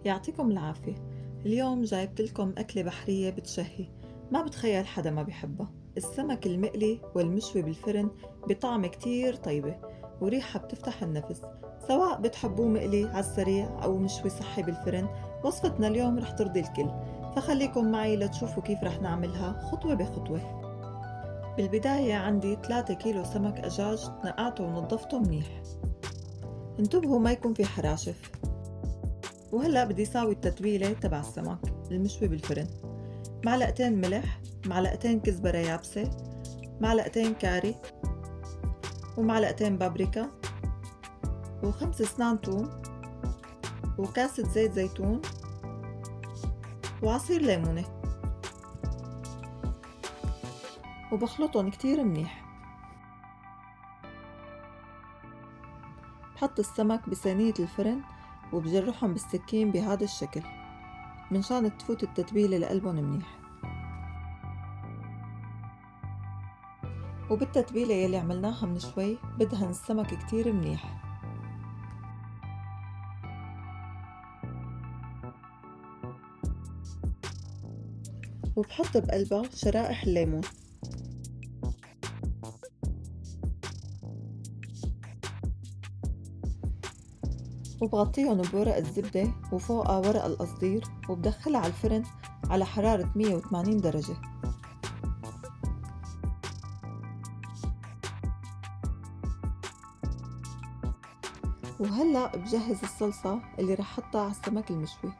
يعطيكم العافية. اليوم جايبت لكم أكلة بحرية بتشهي، ما بتخيل حدا ما بيحبها. السمك المقلي والمشوي بالفرن بطعم كتير طيبة وريحة بتفتح النفس، سواء بتحبوه مقلي على السريع أو مشوي صحي بالفرن. وصفتنا اليوم رح ترضي الكل، فخليكم معي لتشوفوا كيف رح نعملها خطوة بخطوة. بالبداية عندي 3 كيلو سمك أجاج نقعته ونظفته منيح. انتبهوا ما يكون في حراشف. وهلأ بدي ساوي التتبيلة تبع السمك المشوي بالفرن: معلقتين ملح، معلقتين كزبرة يابسة، معلقتين كاري، ومعلقتين بابريكا، و5 أسنان توم، وكاسة زيت زيتون، وعصير ليمونة، وبخلطهم كتير منيح. بحط السمك بصينية الفرن وبجرحهم بالسكين بهذا الشكل منشان تفوت التتبيلة لقلبهم منيح. وبالتتبيلة يلي عملناها من شوي بدهن السمك كتير منيح، وبحط بقلبها شرائح الليمون، وبغطيهم بورق الزبدة وفوقها ورق القصدير، وبدخلها على الفرن على حرارة 180 درجة. وهلأ بجهز الصلصة اللي رح حطها على السمك المشوي.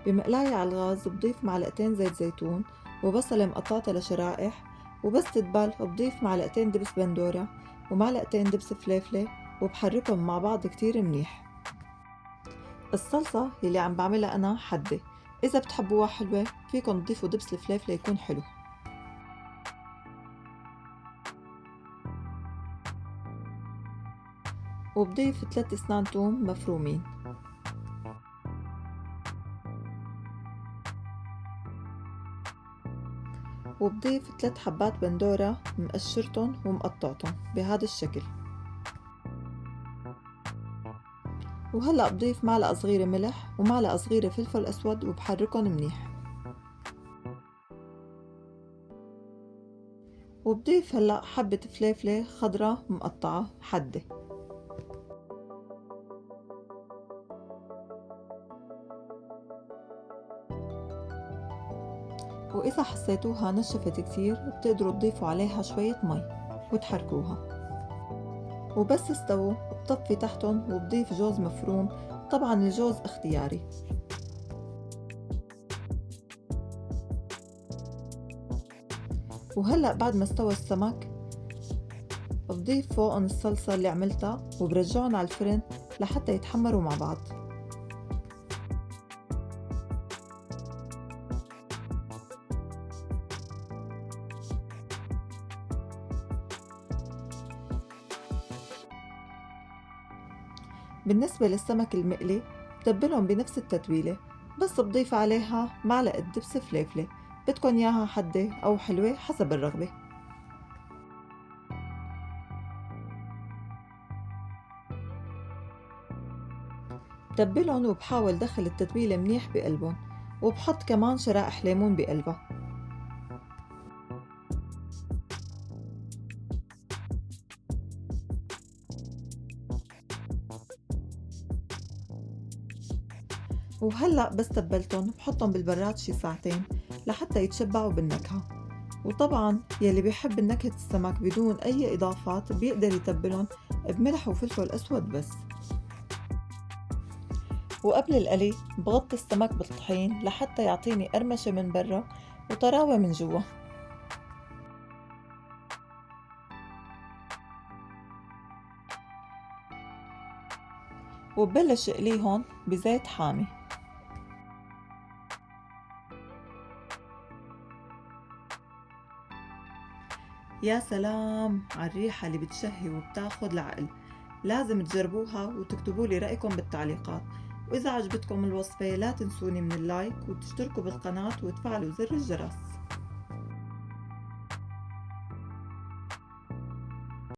بمقلاية على الغاز بضيف معلقتين زيت زيتون وبصلة مقطعتها لشرائح، وبس تدبل بضيف معلقتين دبس بندورة ومعلقتين دبس فليفلة، وبحركهم مع بعض كتير منيح. الصلصة يلي عم بعملها أنا حدة، إذا بتحبوها حلوة فيكن تضيفوا دبس الفليفلة يكون حلو. وبضيف 3 أسنان توم مفرومين، وبضيف 3 حبات بندورة مقشرتن ومقطعتن بهذا الشكل. وهلأ بضيف معلقة صغيرة ملح ومعلقة صغيرة فلفل أسود وبحركن منيح. وبضيف هلأ حبة فليفلة خضرة مقطعة حدة. وإذا حسيتوها نشفت كتير بتقدروا تضيفوا عليها شوية مي وتحركوها. وبس استووا بطفي تحتن وبضيف جوز مفروم، طبعا الجوز اختياري. وهلأ بعد ما استوى السمك بضيف فوقن الصلصة اللي عملتها وبرجعن على الفرن لحتى يتحمروا مع بعض. بالنسبة للسمك المقلي بتبلهم بنفس التتبيلة، بس بضيف عليها معلقة دبس فليفلة، بدكن ياها حدة أو حلوة حسب الرغبة. بتبلهم وبحاول دخل التتبيلة منيح بقلبهم، وبحط كمان شرائح ليمون بقلبها. وهلأ بس تبلتن بحطن بالبراد شي ساعتين لحتى يتشبعوا بالنكهة. وطبعا يلي بيحب نكهة السمك بدون أي إضافات بيقدر يتبلن بملح وفلفل أسود بس. وقبل القلي بغطي السمك بالطحين لحتى يعطيني قرمشة من برا وطراوة من جوا. وببلش اقليهن بزيت حامي. يا سلام عالريحة اللي بتشهي وبتاخد العقل. لازم تجربوها وتكتبوا لي رأيكم بالتعليقات. وإذا عجبتكم الوصفة لا تنسوني من اللايك وتشتركوا بالقناة وتفعلوا زر الجرس.